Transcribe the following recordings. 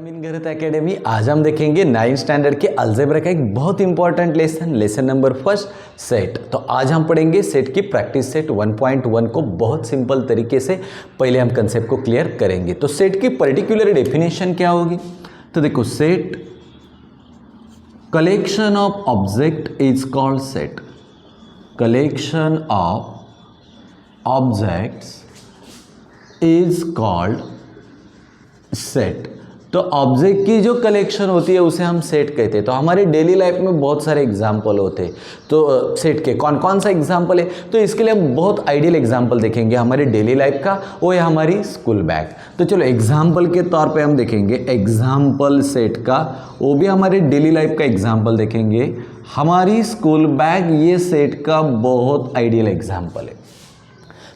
Welcome in Garat academy. आज हम देखेंगे 9th स्टैंडर्ड के अलजेब्रा का एक बहुत important lesson number first set. तो आज हम पढ़ेंगे सेट की प्रैक्टिस सेट 1.1 को बहुत सिंपल तरीके से। पहले हम कंसेप्ट को क्लियर करेंगे। तो सेट की पर्टिकुलर डेफिनेशन क्या होगी? तो देखो, set collection of object is called set. Collection of objects is called set. तो ऑब्जेक्ट की जो कलेक्शन होती है उसे हम सेट कहते हैं। तो हमारे डेली लाइफ में बहुत सारे एग्जाम्पल होते हैं। तो सेट के कौन कौन सा एग्जाम्पल है? तो इसके लिए हम बहुत आइडियल एग्जाम्पल देखेंगे हमारे डेली लाइफ का, वो है हमारी स्कूल बैग। तो चलो एग्जाम्पल के तौर पे हम देखेंगे एग्जाम्पल सेट का, वो भी हमारे डेली लाइफ का एग्जाम्पल देखेंगे। हमारी स्कूल बैग ये सेट का बहुत आइडियल एग्जाम्पल है।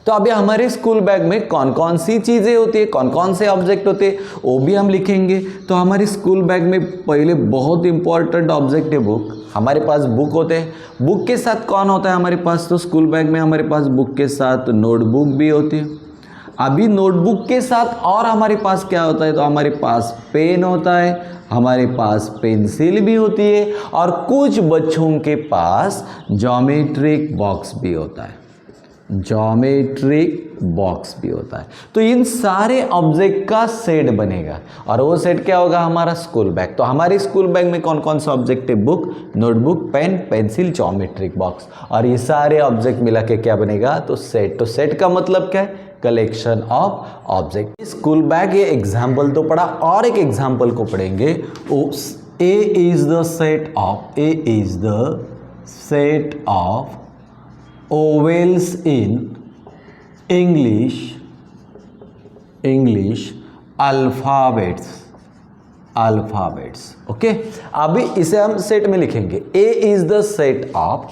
तो अभी हमारे स्कूल बैग में कौन कौन सी चीज़ें होती है, कौन कौन से ऑब्जेक्ट होते हैं, वो भी हम लिखेंगे। तो हमारे स्कूल बैग में पहले बहुत इंपॉर्टेंट ऑब्जेक्ट है बुक। हमारे पास बुक होते हैं। बुक के साथ कौन होता है हमारे पास? तो स्कूल बैग में हमारे पास बुक के साथ नोटबुक भी होती है। अभी नोटबुक के साथ और हमारे पास क्या होता है? तो हमारे पास पेन होता है, हमारे पास पेंसिल भी होती है, और कुछ बच्चों के पास ज्योमेट्रिक बॉक्स भी होता है। ज्योमेट्रिक बॉक्स भी होता है। तो इन सारे ऑब्जेक्ट का सेट बनेगा, और वो सेट क्या होगा? हमारा स्कूल बैग। तो हमारे स्कूल बैग में कौन कौन सा ऑब्जेक्ट है? Book, notebook, pen, pencil, geometric box, और ये सारे ऑब्जेक्ट मिला के क्या बनेगा? तो सेट। तो सेट का मतलब क्या है? Collection of object. School bag ये एग्जाम्पल तो पढ़ा, और एक एग्जाम्पल को पढ़ेंगे। A is the set of, A is the set of ovals in English alphabets। Okay, अभी इसे हम सेट में लिखेंगे। A is the set of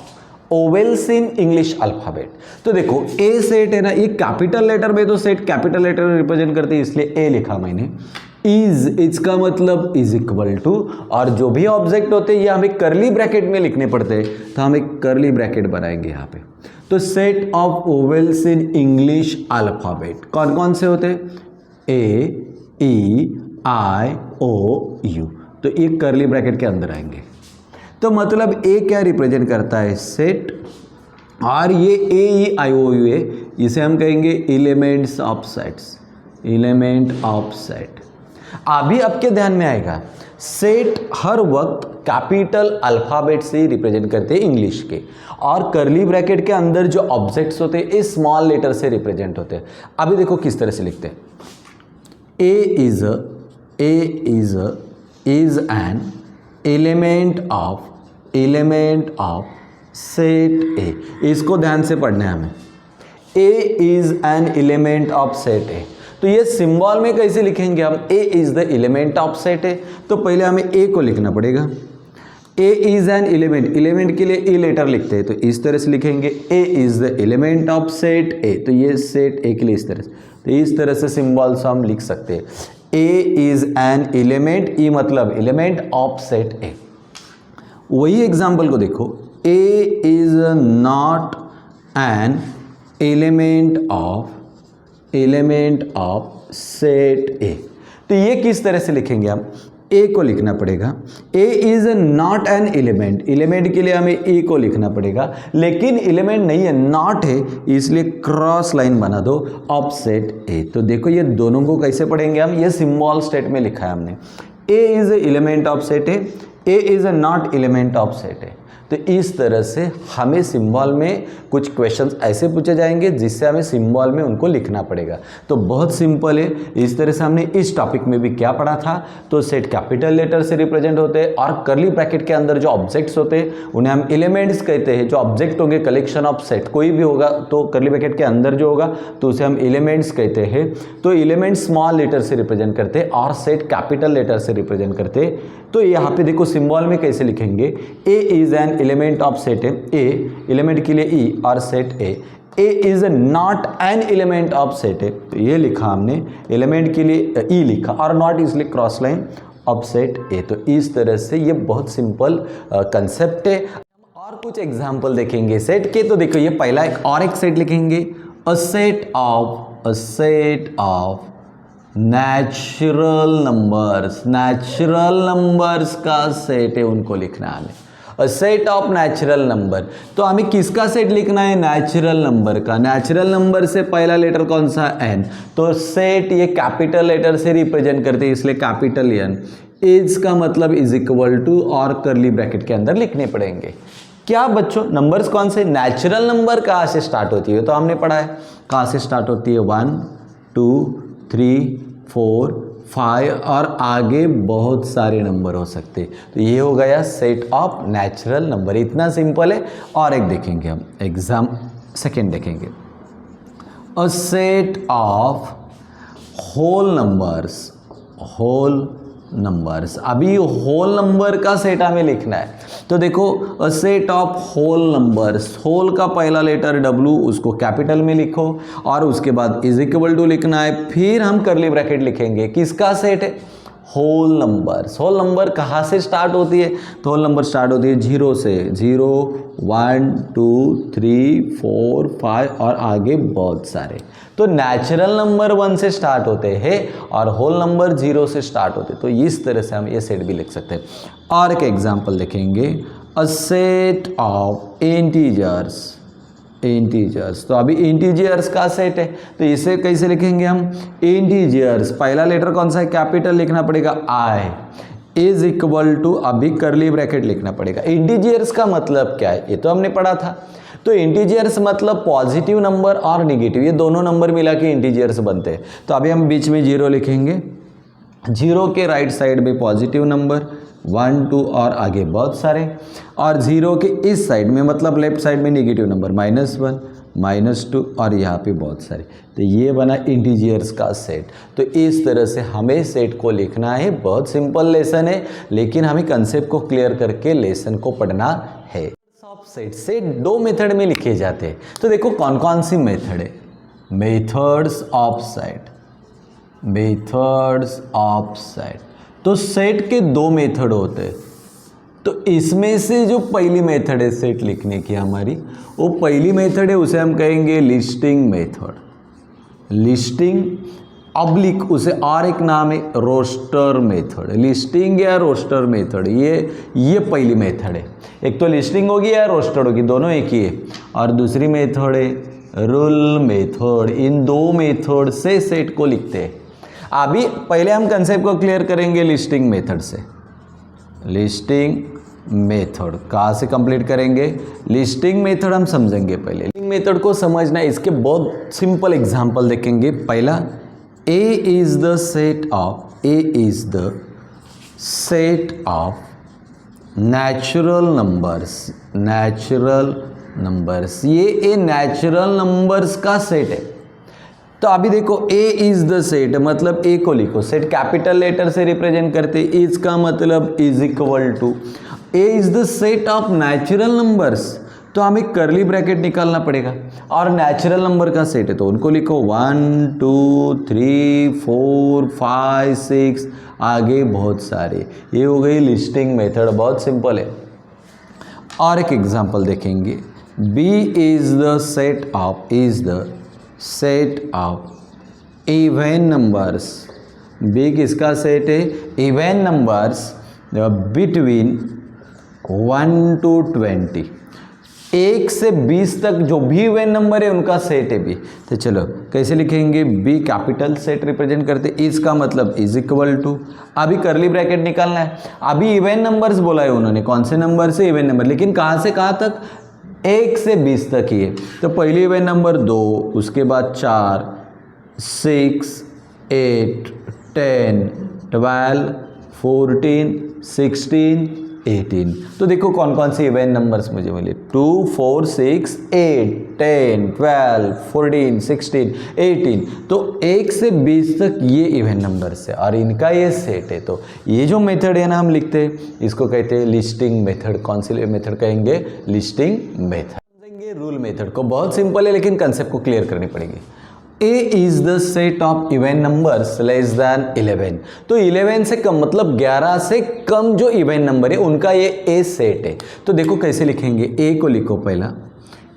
ovals in English alphabet। तो देखो A सेट है ना, ये कैपिटल लेटर में, तो सेट कैपिटल लेटर में रिप्रेजेंट करते हैं, इसलिए A लिखा मैंने। इज का मतलब इज इक्वल टू, और जो भी ऑब्जेक्ट होते हैं ये हमें करली ब्रैकेट में लिखने पड़ते हैं, तो हम एक करली ब्रैकेट बनाएंगे यहाँ पे। तो set of vowels in English alphabet कौन कौन से होते हैं? ए, ई, आई, ओ, यू। तो ये करली ब्रैकेट के अंदर आएंगे। तो मतलब ए क्या रिप्रेजेंट करता है? सेट। और ये ए, ई, आई, ओ, यू है, इसे हम कहेंगे elements of sets. Element of set. अभी आपके ध्यान में आएगा, सेट हर वक्त कैपिटल अल्फाबेट से रिप्रेजेंट करते हैं इंग्लिश के, और करली ब्रैकेट के अंदर जो ऑब्जेक्ट्स होते हैं इस स्मॉल लेटर से रिप्रेजेंट होते हैं। अभी देखो किस तरह से लिखते हैं। A is an element of set A. इसको ध्यान से पढ़ना है हमें। A is an element of set A. तो ये सिंबल में कैसे लिखेंगे हम? A is the element of set है, तो पहले हमें ए को लिखना पड़ेगा। A is an element, element के लिए ए लेटर लिखते हैं, तो इस तरह से लिखेंगे। A is the element of set A, तो ये सेट ए के लिए इस तरह से, तो इस तरह से सिंबल्स हम लिख सकते हैं। A is an element, E मतलब एलिमेंट ऑफ सेट ए। वही एग्जाम्पल को देखो, A is not an element of set A. तो ये किस तरह से लिखेंगे हम? ए को लिखना पड़ेगा। A is not an element, element के लिए हमें ए को लिखना पड़ेगा, लेकिन एलिमेंट नहीं है, नॉट है, इसलिए क्रॉस लाइन बना दो ऑफ सेट ए। तो देखो ये दोनों को कैसे पढ़ेंगे हम? ये सिंबल स्टेट में लिखा है हमने। A is element of set A is not element of set A. तो इस तरह से हमें सिंबल में कुछ क्वेश्चंस ऐसे पूछे जाएंगे जिससे हमें सिंबल में उनको लिखना पड़ेगा। तो बहुत सिंपल है। इस तरह से हमने इस टॉपिक में भी क्या पढ़ा था? तो सेट कैपिटल लेटर से रिप्रेजेंट होते हैं, और करली ब्रैकेट के अंदर जो ऑब्जेक्ट्स होते हैं उन्हें हम एलिमेंट्स कहते हैं। जो ऑब्जेक्ट होंगे कलेक्शन ऑफ सेट, कोई भी होगा तो करली ब्रैकेट के अंदर जो होगा तो उसे हम एलिमेंट्स कहते हैं। तो एलिमेंट स्मॉल लेटर से रिप्रेजेंट करते हैं, और सेट कैपिटल लेटर से रिप्रेजेंट करते हैं। तो यहाँ पे देखो सिंबल में कैसे लिखेंगे। A is an element of set A, element के लिए ई और set A. A is not an element of set A, तो ये लिखा हमने, एलिमेंट के लिए ई लिखा, और नॉट इसलिए cross line of set A. तो इस तरह से ये बहुत सिंपल कंसेप्ट है। और कुछ एग्जाम्पल देखेंगे सेट के। तो देखो ये पहला एक और एक सेट लिखेंगे, अ सेट ऑफ नेचुरल नंबर्स का सेट है, उनको लिखना है हमें। अ सेट ऑफ नेचुरल नंबर, तो हमें किसका सेट लिखना है? नेचुरल नंबर का। नेचुरल नंबर से पहला लेटर कौन सा? एन। तो सेट ये कैपिटल लेटर से रिप्रेजेंट करते हैं, इसलिए कैपिटल एन। इज का मतलब इज इक्वल टू और करली ब्रैकेट के अंदर लिखने पड़ेंगे। क्या बच्चों, नंबर्स कौन से? नेचुरल नंबर कहाँ से स्टार्ट होती है? तो हमने पढ़ा है कहाँ से स्टार्ट होती है। 1 2 3 4 5 और आगे बहुत सारे नंबर हो सकते हैं। तो ये हो गया सेट ऑफ नेचुरल नंबर, इतना सिंपल है। और एक देखेंगे हम, एग्जाम सेकेंड देखेंगे, a set of whole numbers. अभी होल नंबर का सेट हमें लिखना है। तो देखो, a set of whole numbers, whole का पहला लेटर W, उसको कैपिटल में लिखो और उसके बाद इज इक्वल टू लिखना है। फिर हम करली ब्रैकेट लिखेंगे। किसका सेट है? Whole numbers. होल नंबर कहाँ से स्टार्ट होती है? तो होल नंबर स्टार्ट होती है 0 से। 0 1 2 3 4 5 और आगे बहुत सारे। तो नेचुरल नंबर 1 से स्टार्ट होते हैं और होल नंबर 0 से स्टार्ट होते हैं। तो इस तरह से हम ये सेट भी लिख सकते हैं। और एक एग्जांपल देखेंगे, अ सेट ऑफ इंटीजर्स। तो अभी इंटीजर्स का सेट है, तो इसे कैसे लिखेंगे हम? इंटीजर्स, पहला लेटर कौन सा है? कैपिटल लिखना पड़ेगा आई, इज इक्वल टू, अभी करली ब्रैकेट लिखना पड़ेगा। इंटीजर्स का मतलब क्या है? ये तो हमने पढ़ा था। तो इंटीजर्स मतलब पॉजिटिव नंबर और निगेटिव, ये दोनों नंबर मिला के इंटीजर्स बनते हैं। तो अभी हम बीच में 0 लिखेंगे। 0 के राइट साइड में पॉजिटिव नंबर 1 2 और आगे बहुत सारे, और 0 के इस साइड में मतलब लेफ्ट साइड में निगेटिव नंबर -1 -2 और यहाँ पे बहुत सारे। तो ये बना इंटीजर्स का सेट। तो इस तरह से हमें सेट को लिखना है। बहुत सिंपल लेसन है, लेकिन हमें कंसेप्ट को क्लियर करके लेसन को पढ़ना है। सेट 2 मेथड में लिखे जाते हैं। तो देखो कौन कौन सी मेथड है। मेथड्स ऑफ सेट, तो सेट के 2 मेथड होते हैं। तो इसमें से जो पहली मेथड है सेट लिखने की हमारी, वो पहली मेथड है, उसे हम कहेंगे लिस्टिंग मेथड। लिस्टिंग ऑब्लिक, उसे और एक नाम है रोस्टर मेथड। लिस्टिंग या रोस्टर मेथड, ये पहली मेथड है। एक तो लिस्टिंग होगी या रोस्टर होगी, दोनों एक ही है। और दूसरी मेथड है रूल मेथड। इन 2 मेथड से सेट को लिखते हैं। अभी पहले हम कंसेप्ट को क्लियर करेंगे लिस्टिंग मेथड से। लिस्टिंग मेथड कहाँ से कंप्लीट करेंगे? लिस्टिंग मेथड हम समझेंगे पहले। लिस्टिंग मेथड को समझना, इसके बहुत सिंपल एग्जांपल देखेंगे। पहला, A is the set of natural numbers। ये नेचुरल नंबर्स का सेट है। तो अभी देखो, A इज द सेट, मतलब A को लिखो। सेट कैपिटल लेटर से रिप्रेजेंट करते। इज का मतलब is equal to, A is the set of natural numbers. तो हमें करली ब्रैकेट निकालना पड़ेगा और नेचुरल नंबर का सेट है, तो उनको लिखो 1 2 3 4 5 6 आगे बहुत सारे। ये हो गई लिस्टिंग मेथड, बहुत सिंपल है। और एक एग्जांपल देखेंगे, B is the set of even numbers. B किसका सेट है? Even numbers between 1 to 20। 1 से 20 तक जो भी इवन नंबर है उनका सेट है B। तो चलो कैसे लिखेंगे? B कैपिटल सेट रिप्रेजेंट करते। इज का मतलब इज इक्वल टू, अभी करली ब्रैकेट निकालना है। अभी इवन नंबर्स बोला है उन्होंने, कौन से नंबर से? Even number. लेकिन कहाँ से कहाँ तक? 1 से 20 तक ही है। तो पहली इवन नंबर 2, उसके बाद 4 6 8 10 12 14 16 18। तो देखो कौन कौन से इवन नंबर्स मुझे मिले, 2 4 6 8 10 12 14 16 18। तो 1 से 20 तक ये इवन नंबर्स है और इनका ये सेट है। तो ये जो मेथड है ना हम लिखते हैं, इसको कहते हैं लिस्टिंग मेथड। कौन सी मेथड कहेंगे? Listing method. समझेंगे रूल मेथड को, बहुत सिंपल है लेकिन कंसेप्ट को क्लियर करनी पड़ेगी। A is the set of even numbers less than 11। तो 11 से कम मतलब 11 से कम जो इवन नंबर है उनका ये A सेट है। तो देखो कैसे लिखेंगे, A को लिखो पहला,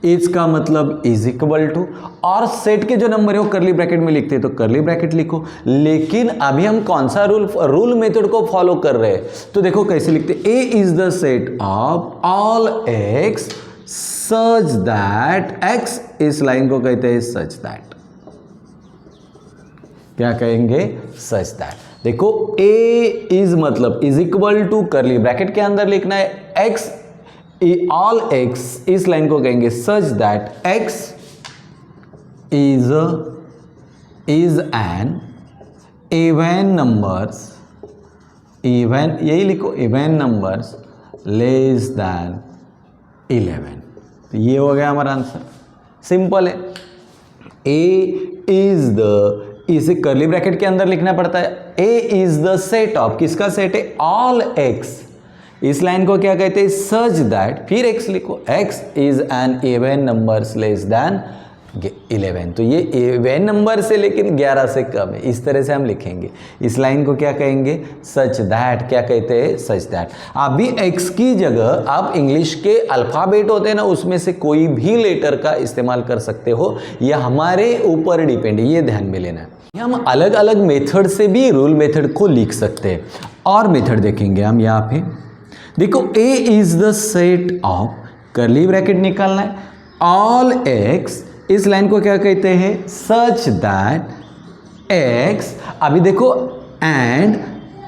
इसका मतलब इज इक्वल टू, और सेट के जो नंबर है वो करली ब्रैकेट में लिखते हैं तो करली ब्रैकेट लिखो। लेकिन अभी हम कौन सा रूल मेथड को फॉलो कर रहे हैं, तो देखो कैसे लिखते हैं, A is the set of all x such that, x इस लाइन को कहते हैं सच दैट, क्या कहेंगे, सच दैट। देखो ए इज मतलब is equal to curly bracket के अंदर लिखना है, एक्स ऑल एक्स इस लाइन को कहेंगे such that x is an even numbers, even यही लिखो, इवन नंबर्स लेस दैन 11। तो ये हो गया हमारा आंसर, सिंपल है। ए इज द, इसे करली ब्रैकेट के अंदर लिखना पड़ता है, A is the set of, किसका सेट है, ऑल एक्स, इस लाइन को क्या कहते हैं, सच दैट, फिर x लिखो, x is an even numbers less than 11। तो ये इवन नंबर से लेकिन 11 से कम है, इस तरह से हम लिखेंगे। इस लाइन को क्या कहेंगे, सच दैट, क्या कहते हैं, सच दैट। अभी x की जगह आप इंग्लिश के अल्फाबेट होते हैं ना, उसमें से कोई भी लेटर का इस्तेमाल कर सकते हो, यह हमारे ऊपर डिपेंड है, ये ध्यान में लेना है। हम अलग अलग मेथड से भी रूल मेथड को लिख सकते हैं। और मेथड देखेंगे हम यहाँ पे, देखो A is the set of, करली ब्रैकेट निकालना है, ऑल एक्स, इस लाइन को क्या कहते हैं, सच दैट एक्स, अभी देखो and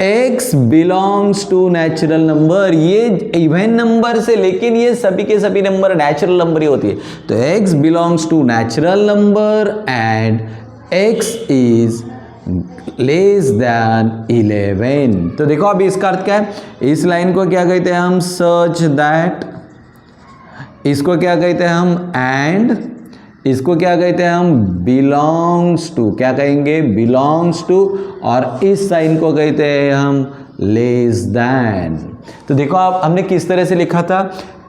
x belongs to natural number, ये इवन नंबर से, लेकिन ये सभी के सभी नंबर नेचुरल नंबर ही होती है, तो x belongs to natural number and x is less than 11। तो देखो अभी इसका अर्थ क्या है, इस लाइन को क्या कहते हैं हम, सच दैट, इसको क्या कहते हैं हम, एंड, इसको क्या कहते हैं हम, बिलोंग्स टू, क्या कहेंगे, बिलोंग्स टू, और इस साइन को कहते हैं हम लेस दैन। तो देखो आप हमने किस तरह से लिखा था,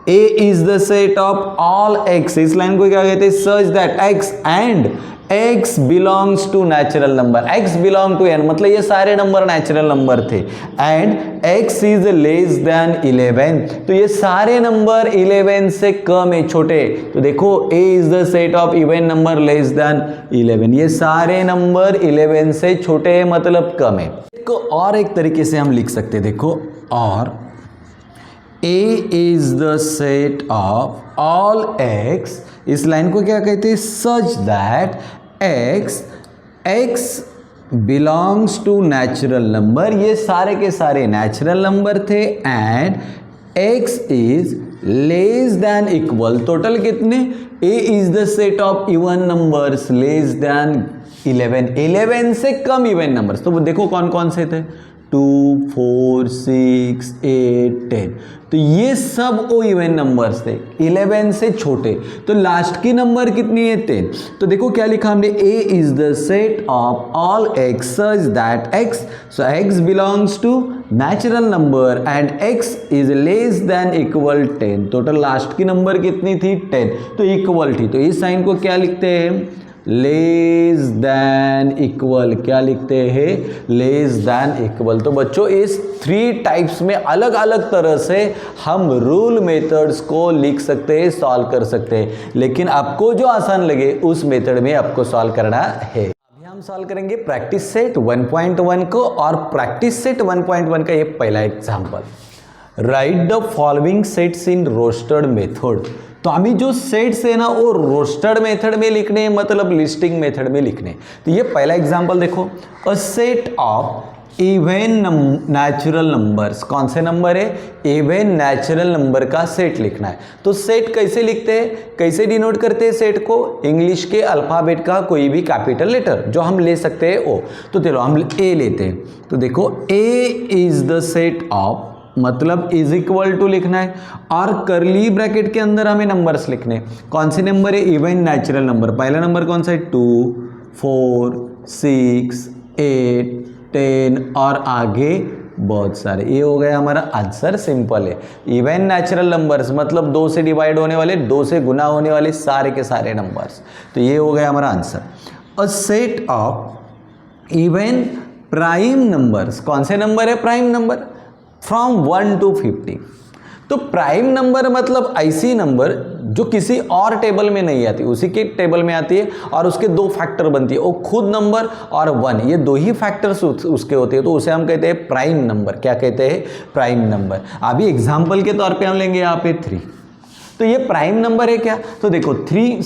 A is the set of all x, इस लाइन को क्या कहते हैं, such that x and x belongs to natural number, x belong to n, मतलब ये सारे नंबर नेचुरल नंबर थे, and x is less than 11, तो ये सारे नंबर 11 से कम है, छोटे। तो देखो a is the set of even number less than 11, ये सारे नंबर 11 से छोटे है, मतलब कम है। इसको और एक तरीके से हम लिख सकते हैं, देखो, और A is the set of all x, इस लाइन को क्या कहते हैं, such that x belongs to natural number, ये सारे के सारे नेचुरल नंबर थे, and x is less than equal, total कितने, A is the set of even numbers less than 11, 11 से कम इवन नंबर्स। तो देखो कौन कौन से थे, 2, 4, 6, 8, 10, तो ये सब ओ इवन नंबर्स थे, 11 से छोटे। तो लास्ट की नंबर कितनी है, 10। तो देखो क्या लिखा हमने, A is the set of all x such that x, so x belongs to natural number and x is less than equal 10। Total last की नंबर कितनी थी, 10, तो इक्वल थी, तो इस साइन को क्या लिखते हैं, लेस देन इक्वल, क्या लिखते हैं, लेस देन इक्वल। तो बच्चों इस 3 टाइप्स में अलग अलग तरह से हम रूल मेथड्स को लिख सकते हैं, सॉल्व कर सकते हैं, लेकिन आपको जो आसान लगे उस मेथड में आपको सॉल्व करना है। अभी हम सॉल्व करेंगे प्रैक्टिस सेट 1.1 को, और प्रैक्टिस सेट 1.1 का ये पहला example, right the following sets in roasted method. तो अभी जो सेट्स है ना वो रोस्टेड मेथड में लिखने, मतलब लिस्टिंग मेथड में लिखने। तो ये पहला एग्जांपल देखो, a set of even natural numbers, कौन से नंबर है, इवन नेचुरल नंबर का सेट लिखना है। तो सेट कैसे लिखते हैं, कैसे डिनोट करते हैं सेट को, इंग्लिश के अल्फाबेट का कोई भी कैपिटल लेटर जो हम ले सकते हैं ओ। तो चलो हम ए लेते हैं, तो देखो A is the set of, मतलब इज इक्वल टू लिखना है, और करली ब्रैकेट के अंदर हमें नंबर्स लिखने, कौन से नंबर है, इवन नेचुरल नंबर। पहला नंबर कौन सा है, 2, 4, 6, 8, 10, और आगे बहुत सारे। ये हो गया हमारा आंसर, सिंपल है। इवन नेचुरल नंबर्स मतलब 2 से डिवाइड होने वाले, 2 से गुना होने वाले सारे के सारे नंबर्स। तो ये हो गया हमारा answer. A set of even prime numbers, कौन से नंबर है प्राइम नंबर, फ्रॉम 1 to 50। तो प्राइम नंबर मतलब ऐसी नंबर जो किसी और टेबल में नहीं आती, उसी के टेबल में आती है और उसके दो फैक्टर बनती है, वो खुद नंबर और वन, ये दो ही फैक्टर्स उसके होते हैं, तो उसे हम कहते हैं प्राइम नंबर। क्या कहते हैं? Prime number. अभी एग्जाम्पल के तौर पे हम लेंगे यहाँ पे 3, तो ये प्राइम नंबर है क्या? तो देखो 3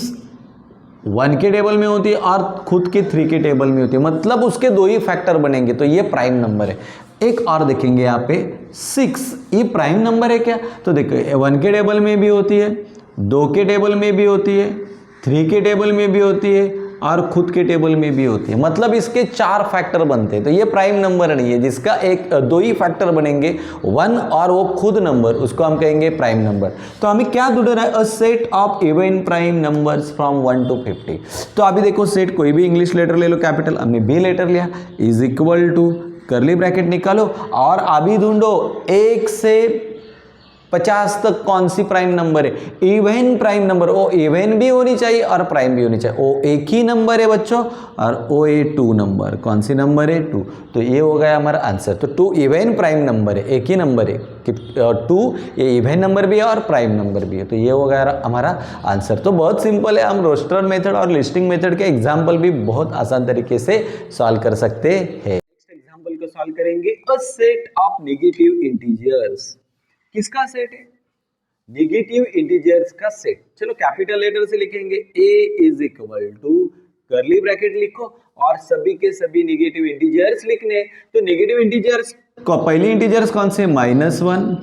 1 के टेबल में होती है और खुद के 3 के टेबल में होती है, मतलब उसके दो ही फैक्टर बनेंगे, तो ये प्राइम नंबर है। एक और देखेंगे यहाँ पे 6, ये प्राइम नंबर है क्या? तो देखो 1 के टेबल में भी होती है, 2 के टेबल में भी होती है, 3 के टेबल में भी होती है और खुद के टेबल में भी होती है, मतलब इसके 4 फैक्टर बनते हैं, तो ये प्राइम नंबर नहीं है। जिसका दो ही फैक्टर बनेंगे 1 और वो खुद नंबर, उसको हम कहेंगे प्राइम नंबर। तो हमें क्या ढूंढना है? अ set of even prime numbers from 1 to 50। तो अभी देखो सेट कोई भी इंग्लिश लेटर ले लो, कैपिटल, हमने बी लेटर लिया, is equal to curly bracket निकालो और अभी ढूंढो 1 से 50 तक कौन सी प्राइम नंबर है? इवन प्राइम नंबर, ओ इवन भी होनी चाहिए और प्राइम भी होनी चाहिए। ओ एक ही नंबर है बच्चों और ओ ए 2 नंबर, कौन सी नंबर है? 2। तो ये हो गया हमारा आंसर। तो 2 इवन प्राइम नंबर है, एक ही नंबर है कि 2 ये इवन नंबर भी है और प्राइम नंबर भी है, तो ये हो गया हमारा आंसर। तो बहुत सिंपल है, हम रोस्टर मेथड और लिस्टिंग मेथड के एग्जाम्पल भी बहुत आसान तरीके से सॉल्व कर सकते हैं। नेक्स्ट एग्जाम्पल को सॉल्व करेंगे, a set of negative integers. किसका सेट है? नेगेटिव इंटीजर्स का सेट। चलो कैपिटल लेटर से लिखेंगे, a is equal to curly bracket लिखो और सभी के सभी नेगेटिव इंटीजर्स लिखने हैं। तो नेगेटिव इंटीजर्स को पहली इंटीजर्स कौन से? -1,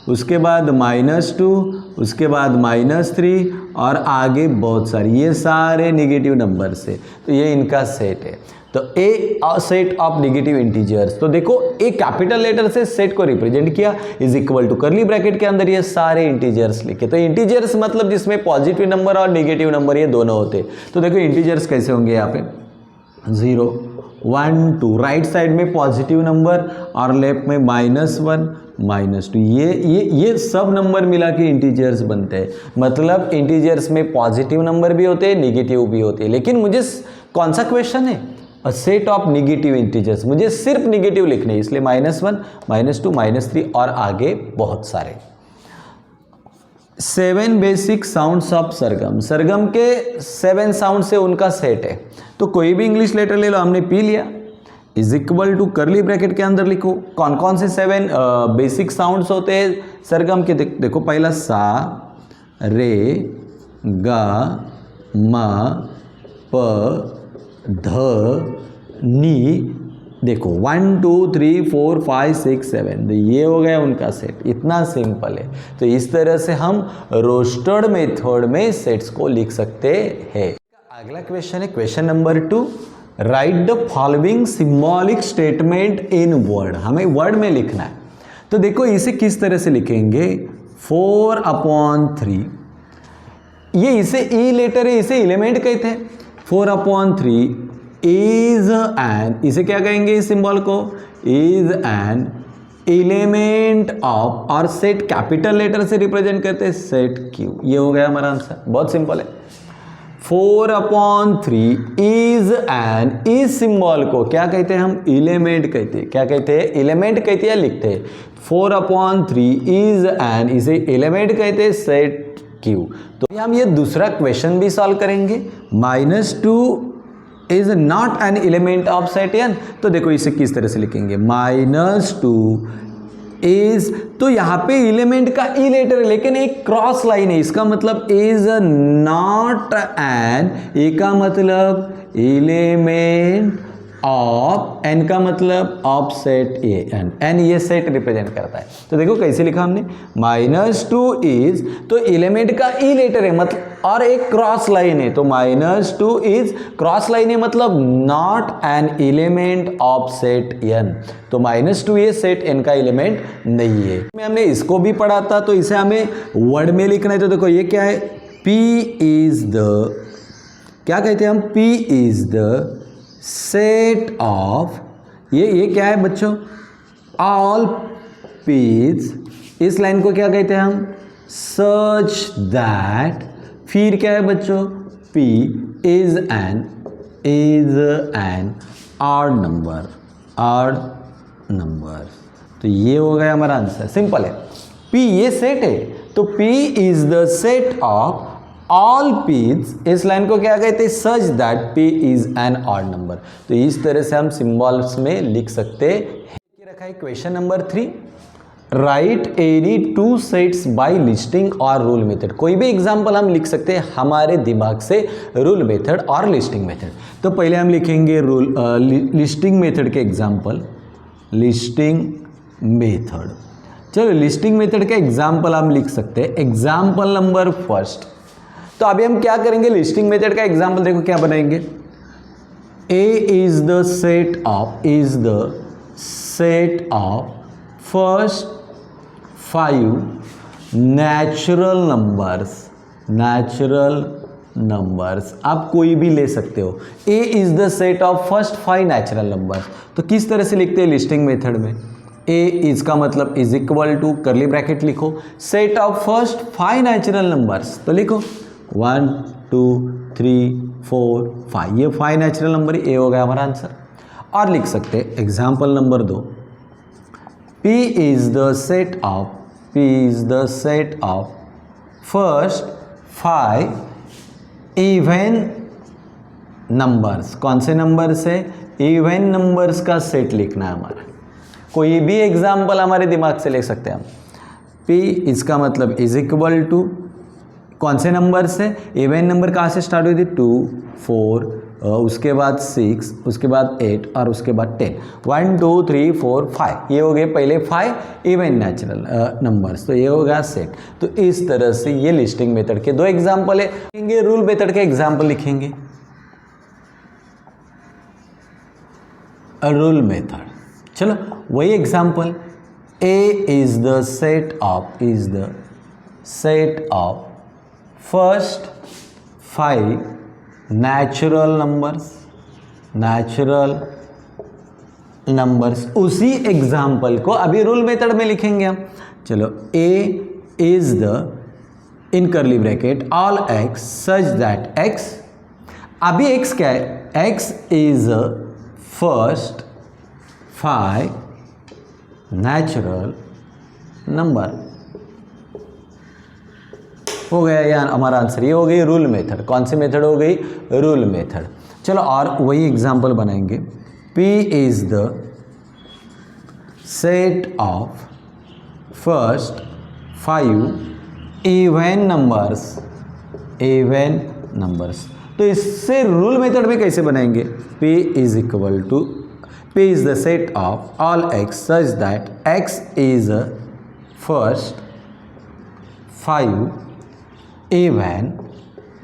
उसके बाद -2, उसके बाद -3 और आगे बहुत सारी, ये सारे नेगेटिव नंबर से, तो ये इनका सेट है। तो a set of negative integers. तो देखो ए कैपिटल लेटर से सेट को रिप्रेजेंट किया, is equal to curly bracket के अंदर ये सारे इंटीजर्स लिखे। तो इंटीजर्स मतलब जिसमें पॉजिटिव नंबर और नेगेटिव नंबर ये दोनों होते। तो देखो इंटीजर्स कैसे होंगे यहाँ पे, 0 1 2, राइट साइड में पॉजिटिव नंबर और लेफ्ट में -1 -2, ये सब नंबर मिला के इंटीजर्स बनते हैं। मतलब इंटीजर्स में पॉजिटिव नंबर भी होते हैं, नेगेटिव भी होते हैं। लेकिन मुझे कौन सा क्वेश्चन है? अ सेट ऑफ नेगेटिव इंटीजर्स, मुझे सिर्फ नेगेटिव लिखने हैं, इसलिए -1 -2 -3 और आगे बहुत सारे। 7 बेसिक साउंड्स ऑफ सरगम। सरगम के 7 साउंड से उनका सेट है। तो कोई भी इंग्लिश लेटर ले लो, हमने पी लिया, is equal to curly bracket के अंदर लिखो कौन कौन से 7 बेसिक साउंड्स होते हैं सरगम के। देखो पहला सा, रे, गा, मा, प, ध, नी। देखो 1 2 3 4 5 6 7, ये हो गया उनका सेट। इतना सिंपल है। तो इस तरह से हम रोस्टेड मेथड में सेट्स को लिख सकते हैं। अगला क्वेश्चन है question number 2, right the following symbolic statement in word. हमें वर्ड में लिखना है। तो देखो इसे किस तरह से लिखेंगे, 4/3, ये इसे ई लेटर है, इसे एलिमेंट कहते हैं। 4/3 इज एन, इसे क्या कहेंगे इस सिंबल को, इज एन एलिमेंट ऑफ, और सेट कैपिटल लेटर से रिप्रेजेंट करते हैं, सेट क्यू। ये हो गया हमारा आंसर, बहुत सिंपल है। 4/3 इज एन, इस सिंबल को क्या कहते हैं हम, एलिमेंट कहते हैं। क्या कहते हैं, एलिमेंट कहते हैं, लिखते हैं 4/3 इज एन, इसे एलिमेंट कहते हैं, सेट क्यू। तो हम ये दूसरा क्वेश्चन भी सॉल्व करेंगे। -2 is not an element of set N. तो देखो इसे किस तरह से लिखेंगे, -2 इज, तो यहाँ पे एलिमेंट का ई लेटर है लेकिन एक क्रॉस लाइन है, इसका मतलब इज नॉट एन, ए का मतलब एलिमेंट ऑफ, एन का मतलब of set a N, N ये सेट रिप्रेजेंट करता है। तो देखो कैसे लिखा हमने, -2 इज, तो एलिमेंट का ई लेटर है मतलब, और एक क्रॉस लाइन है, तो -2 इज क्रॉस लाइन है मतलब not an element of set N. तो -2 ये सेट एन का एलिमेंट नहीं है। हमने इसको भी पढ़ा था, तो इसे हमें वर्ड में लिखना है। तो देखो ये क्या है, P इज द, क्या कहते हैं हम, P is the set of, ये क्या है बच्चों, ऑल पीस। इस लाइन को क्या कहते हैं हम, सच दैट, फिर क्या है बच्चों, P is an odd number, odd number. तो ये हो गया हमारा आंसर, सिंपल है। P ये सेट है, तो P is the set of all P's. इस लाइन को क्या कहते हैं, such that P is an odd number. तो इस तरह से हम सिंबल्स में लिख सकते हैं। रखा है question number 3, write any two sets by listing और रूल मेथड। कोई भी एग्जांपल हम लिख सकते हैं हमारे दिमाग से, रूल मेथड और लिस्टिंग मेथड। तो पहले हम लिखेंगे लिस्टिंग मेथड के एग्जांपल, लिस्टिंग मेथड। चलो लिस्टिंग मेथड का एग्जांपल हम लिख सकते हैं, एग्जांपल नंबर फर्स्ट। तो अभी हम क्या करेंगे, लिस्टिंग मेथड का एग्जांपल देखो क्या बनाएंगे, A is the set of first 5 natural numbers। आप कोई भी ले सकते हो। A is the set of first 5 natural numbers। तो किस तरह से लिखते हैं लिस्टिंग मेथड में, A इसका मतलब is equal to curly bracket लिखो, set of first 5 natural numbers. तो लिखो 1 2 3 4 5, ये 5 नेचुरल नंबर, ए हो गया हमारा आंसर। और लिख सकते हैं example number 2, P is the set of first 5 even numbers. कौन से नंबर से, इवन नंबर्स का सेट लिखना है हमारा। कोई भी एग्जाम्पल हमारे दिमाग से ले सकते हैं हम। P इसका मतलब इज इक्वल टू कौन से नंबर से, इवन नंबर कहाँ से स्टार्ट हुई थी, 2 4, उसके बाद 6, उसके बाद 8 और उसके बाद 10। 1 2 3 4 5, ये हो गए पहले 5 इवन नेचुरल नंबर्स। तो ये हो गया सेट। तो इस तरह से ये लिस्टिंग मेथड के 2 एग्जाम्पल है। रूल मेथड के एग्जाम्पल लिखेंगे, रूल मेथड। चलो वही example, A is the set of first 5 natural numbers. उसी एग्जाम्पल को अभी रूल मेथड में लिखेंगे हम। चलो A is the in curly bracket all x such that x, अभी x क्या है, x is first 5 natural number. हो गया यार हमारा आंसर, ये हो गई रूल मेथड। कौन सी मेथड हो गई, रूल मेथड। चलो और वही एग्जांपल बनाएंगे, P is the set of first 5 even numbers. तो इससे रूल मेथड में कैसे बनाएंगे, P is equal to P is the set of all x such that x is first 5 even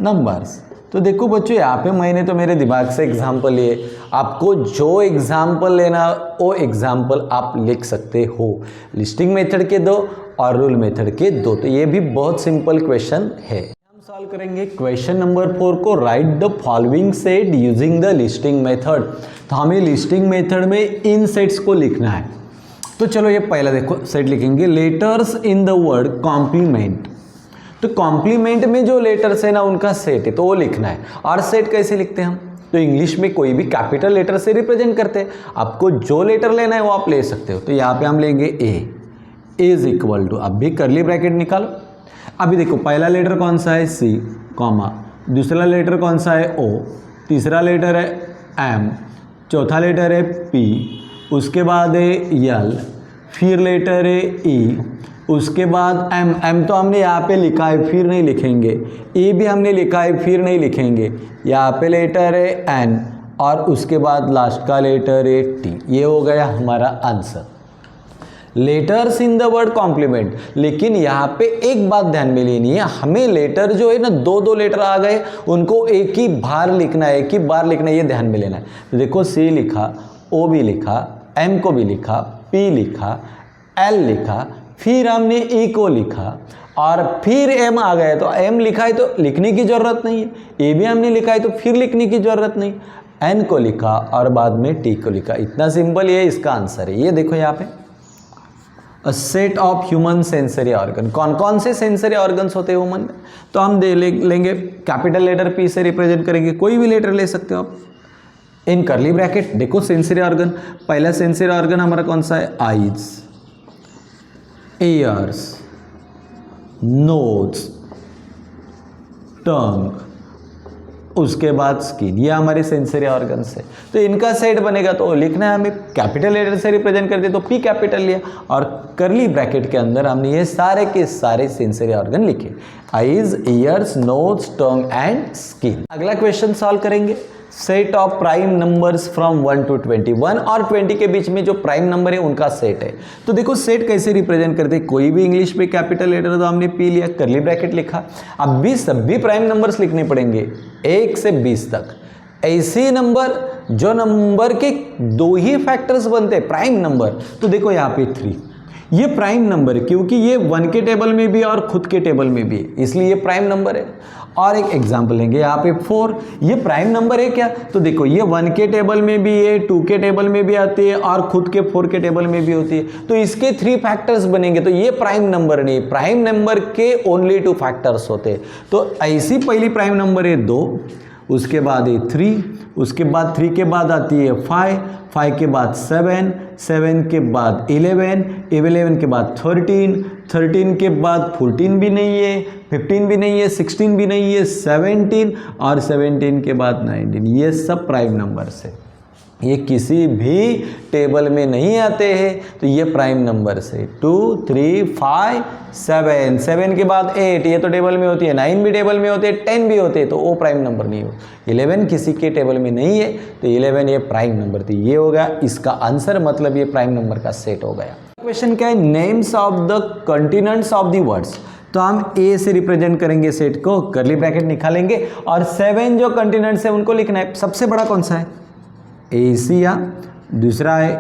numbers. तो देखो बच्चों, यहाँ पे मैंने तो मेरे दिमाग से एग्जाम्पल लिए, आपको जो एग्जाम्पल लेना वो एग्जाम्पल आप लिख सकते हो। लिस्टिंग मेथड के 2 और रूल मेथड के 2। तो ये भी बहुत सिंपल क्वेश्चन है। हम सॉल्व करेंगे क्वेश्चन नंबर 4 को, right the following set using the listing method. तो हमें लिस्टिंग मेथड में इन सेट्स को लिखना है। तो चलो ये पहला देखो सेट लिखेंगे, letters in the word complement. तो कॉम्प्लीमेंट में जो लेटर्स है ना उनका सेट है, तो वो लिखना है। और सेट कैसे लिखते हैं हम, तो इंग्लिश में कोई भी कैपिटल लेटर से रिप्रेजेंट करते हैं। आपको जो लेटर लेना है वो आप ले सकते हो। तो यहाँ पे हम लेंगे A इज इक्वल टू, अब भी कर्ली ब्रैकेट निकालो। अभी देखो पहला लेटर कौन सा है, C, कॉमा, दूसरा लेटर कौन सा है, O, तीसरा लेटर है M, चौथा लेटर है P, उसके बाद है L, फिर लेटर है E, उसके बाद M तो हमने यहाँ पे लिखा है, फिर नहीं लिखेंगे। E भी हमने लिखा है, फिर नहीं लिखेंगे। यहाँ पे लेटर है N और उसके बाद लास्ट का लेटर है T। ये हो गया हमारा answer, letters in the word complement. लेकिन यहाँ पे एक बात ध्यान में लेनी है, हमें लेटर जो है ना, 2 लेटर आ गए, उनको एक ही बार लिखना है, ये ध्यान में लेना है। तो देखो C लिखा, O भी लिखा, M को भी लिखा, P लिखा, L लिखा, फिर हमने E को लिखा और फिर M आ गया। तो M लिखा है तो लिखने की ज़रूरत नहीं है, A भी हमने लिखा है तो फिर लिखने की ज़रूरत नहीं, N को लिखा और बाद में T को लिखा। इतना सिंपल ये इसका आंसर है। ये देखो यहाँ पे अ set of human sensory organ. कौन कौन से सेंसरी ऑर्गन्स होते हैं ह्यूमन में, तो हम लेंगे कैपिटल लेटर P से रिप्रेजेंट करेंगे, कोई भी लेटर ले सकते हो आप। इन कर्ली ब्रैकेट देखो सेंसरी ऑर्गन, पहला सेंसरी ऑर्गन हमारा कौन सा है, आईज, ईयर्स, नोज, टंग, उसके बाद स्किन, ये हमारे सेंसरी ऑर्गन्स है। तो इनका सेट बनेगा तो लिखना है हमें कैपिटल लेटर से रिप्रेजेंट करते तो पी कैपिटल लिया और करली ब्रैकेट के अंदर हमने ये सारे के सारे सेंसरी ऑर्गन लिखे, eyes, ears, nose, tongue and skin. अगला क्वेश्चन सॉल्व करेंगे, set of prime numbers from 1 to 20, 1 और 20 के बीच में जो प्राइम नंबर है उनका सेट है। तो देखो सेट कैसे रिप्रेजेंट करते हैं, कोई भी इंग्लिश में कैपिटल लेटर तो हमने पी लिया, करली ब्रैकेट लिखा। अब भी सभी प्राइम नंबर्स लिखने पड़ेंगे 1 से 20 तक, ऐसे नंबर जो नंबर के दो ही फैक्टर्स बनते हैं प्राइम नंबर। तो देखो यहाँ पे 3, ये प्राइम नंबर है क्योंकि ये 1 के टेबल में भी है और खुद के टेबल में भी है, इसलिए ये प्राइम नंबर है। और एक एग्जांपल लेंगे यहाँ पे 4, ये प्राइम नंबर है क्या, तो देखो ये 1 के टेबल में भी है, 2 के टेबल में भी आती है और खुद के 4 के टेबल में भी होती है, तो इसके 3 फैक्टर्स बनेंगे। तो ये प्राइम नंबर नहीं, प्राइम नंबर के ओनली 2 फैक्टर्स होते हैं। तो ऐसी पहली प्राइम नंबर है 2, उसके बाद है 3, उसके बाद 3 के बाद आती है 5, 5 के बाद 7, 7 के बाद 11, 11 के बाद 13, 13 के बाद 14 भी नहीं है, 15 भी नहीं है, 16 भी नहीं है, 17 और 17 के बाद 19, ये सब प्राइम नंबर्स है। ये किसी भी टेबल में नहीं आते हैं, तो ये प्राइम नंबर से 2, 3, 5, 7, 7 के बाद 8, ये तो टेबल में होती है, 9 भी टेबल में होते हैं, 10 भी होते हैं, तो वो प्राइम नंबर नहीं हो। 11 किसी के टेबल में नहीं है, तो 11 ये प्राइम नंबर थी, ये हो गया इसका आंसर, मतलब ये प्राइम नंबर का सेट हो गया। क्वेश्चन क्या है, names of the continents of the words. तो हम ए से रिप्रेजेंट करेंगे सेट को, करली ब्रैकेट निकालेंगे और 7 जो कंटिनेंट्स है उनको लिखना है। सबसे बड़ा कौन सा है, एशिया, दूसरा है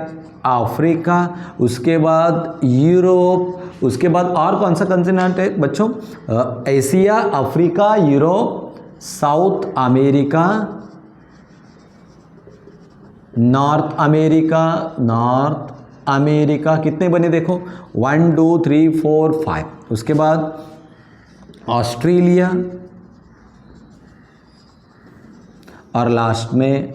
अफ्रीका, उसके बाद यूरोप, उसके बाद और कौन सा कंटिनेंट है बच्चों, Asia, Africa, Europe, south America, north America, north America, कितने बने देखो 1 2 3 4 5, उसके बाद ऑस्ट्रेलिया और लास्ट में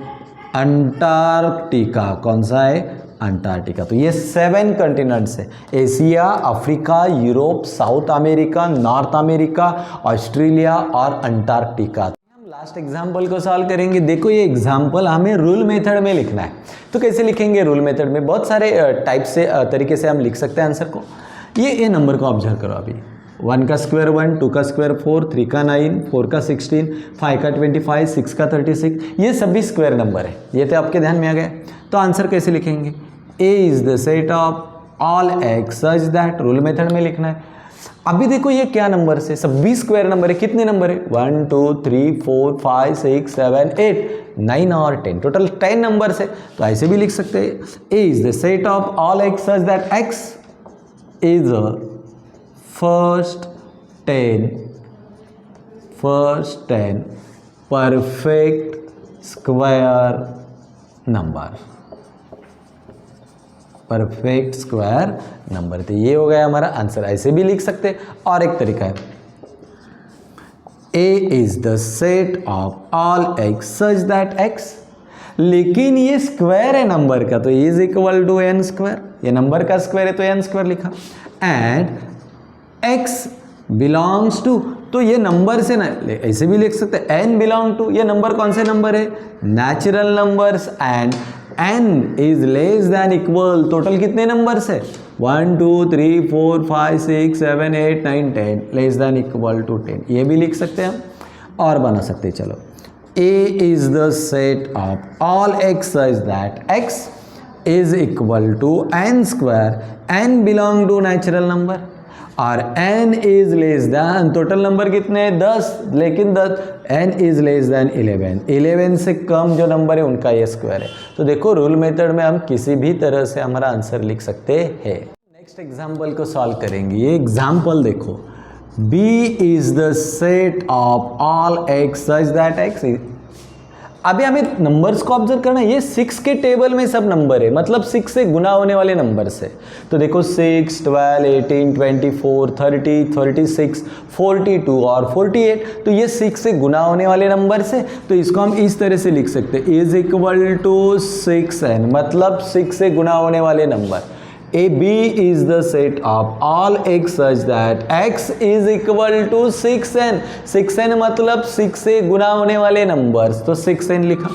अंटार्कटिका। कौन सा है, अंटार्कटिका। तो ये 7 कंटिनेंट्स है, Asia, Africa, Europe, south America, north America, Australia और अंटार्कटिका। हम लास्ट एग्जाम्पल को सॉल्व करेंगे। देखो ये एग्जाम्पल हमें रूल मेथड में लिखना है, तो कैसे लिखेंगे रूल मेथड में, बहुत सारे टाइप से तरीके से हम लिख सकते हैं आंसर को। ये नंबर को ऑब्जर्व करो, अभी 1 का स्क्वायर 1, 2 का स्क्वायर 4, 3 का 9, 4 का 16, 5 का 25, 6 का 36, ये सभी स्क्वायर नंबर है। ये तो आपके ध्यान में आ गया। तो आंसर कैसे लिखेंगे, A is the set of all x such that, rule method में लिखना है। अभी देखो ये क्या नंबर से, सभी स्क्वायर नंबर है, कितने नंबर है 1 2 3 4 5 6 7 8 9 और 10, टोटल 10 नंबर है। तो ऐसे भी लिख सकते हैं, A is the set of all x such that x is first 10 perfect square number, perfect square number. तो ये हो गया हमारा आंसर। ऐसे भी लिख सकते हैं। और एक तरीका है, A is the set of all x such that x, लेकिन ये स्क्वायर है नंबर का, तो is equal to n square, ये नंबर का स्क्वायर है तो एन स्क्वायर लिखा। एंड x बिलोंग्स टू, तो ये नंबर से ना ऐसे भी लिख सकते हैं, n बिलोंग टू, ये नंबर कौन से नंबर है, natural numbers, and n is less than equal, total कितने नंबर्स है 1 2 3 4 5 6 7 8 9 10, लेस देन इक्वल टू 10, ये भी लिख सकते हैं हम। और बना सकते हैं, चलो a is the set of all x such that x is equal to n square, n belong to natural number, और n is less than, total number कितने हैं 10, लेकिन 10 n इज लेस दैन 11, 11 से कम जो नंबर है उनका ये square है। तो देखो रूल मेथड में हम किसी भी तरह से हमारा आंसर लिख सकते हैं। नेक्स्ट एग्जाम्पल को सॉल्व करेंगे। ये एग्जाम्पल देखो, b is the set of all x such that x, अभी हमें नंबर्स को ऑब्जर्व करना है, ये 6 के टेबल में सब नंबर है, मतलब 6 से गुना होने वाले नंबर से। तो देखो 6 12 18 24 30 36 42 और 48, तो ये 6 से गुना होने वाले नंबर से। तो इसको हम इस तरह से लिख सकते हैं, इज इक्वल टू 6n, मतलब 6 से गुना होने वाले नंबर, a B is the set of all x such that x is equal to 6n। 6n मतलब 6 से गुना होने वाले नंबर्स, तो 6n लिखा।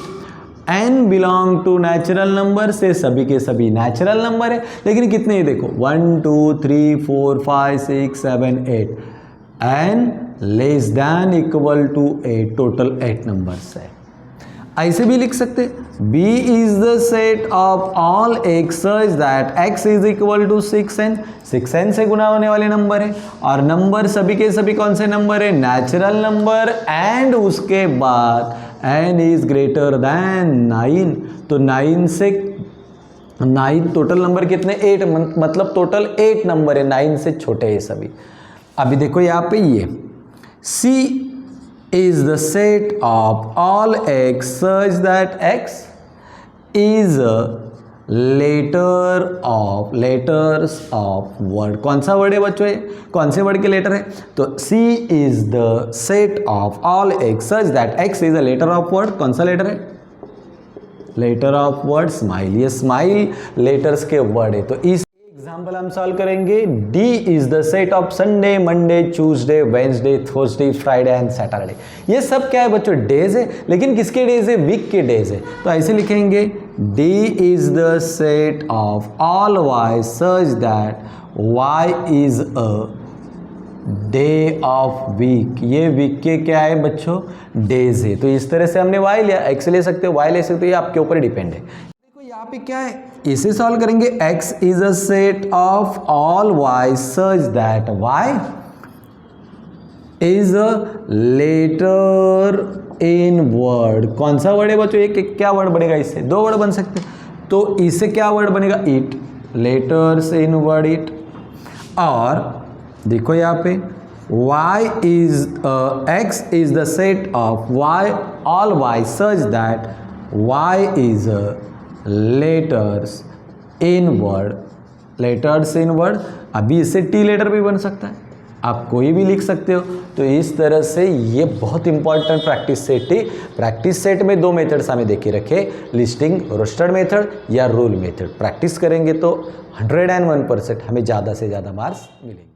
n belong to natural number से सभी के सभी नेचुरल नंबर है, लेकिन कितने हैं देखो 1 2 3 4 5 6 7 8, n less than equal to 8, total 8 numbers है। ऐसे भी लिख सकते B is the set of all x such that x is equal to 6n। 6n से गुना होने वाले नंबर है, और नंबर सभी के सभी कौन से नंबर है, नेचुरल नंबर, एंड उसके बाद n इज ग्रेटर दैन 9, तो 9 से 9 टोटल नंबर कितने 8, मतलब टोटल 8 नंबर है, 9 से छोटे हैं सभी। अभी देखो यहाँ पे ये C is the set of all x such that x is a letters of word। कौन सा वर्ड है बच्चों, ये कौन से वर्ड के लेटर है, तो C is the set of all x such that x is a letter of word। कौन सा लेटर है, लेटर ऑफ वर्ड स्माइल, ये स्माइल लेटर्स के वर्ड है। तो इस एग्जाम्पल हम सॉल्व करेंगे। D is the set of Sunday, Monday, Tuesday, Wednesday, Thursday, Friday and Saturday. ये सब क्या है बच्चों, डेज है, लेकिन किसके डेज है, वीक के डेज है। तो ऐसे लिखेंगे D is the set of all y such that y is a day of week. ये वीक के क्या है बच्चों, डेज है। तो इस तरह से हमने y लिया, x ले सकते हो, y ले सकते हो, ये आपके ऊपर डिपेंड है। देखो यहाँ पे क्या है, इसे सॉल्व करेंगे। x is a set of all y such that y is a letter in word. कौन सा वर्ड है बच्चों, एक क्या वर्ड बनेगा, इससे दो वर्ड बन सकते हैं, तो इससे क्या वर्ड बनेगा, it, letters in word it. और देखो यहाँ पे x is the set of y all y such that y is a letters in word, letters in word. अभी इससे टी लेटर भी बन सकता है, आप कोई भी लिख सकते हो। तो इस तरह से ये बहुत इंपॉर्टेंट प्रैक्टिस सेट थी। प्रैक्टिस सेट में दो मेथड्स हमें देखे रखे, लिस्टिंग रोस्टेड मेथड या रूल मेथड। प्रैक्टिस करेंगे तो 101% हमें ज़्यादा से ज़्यादा मार्क्स मिलेंगे।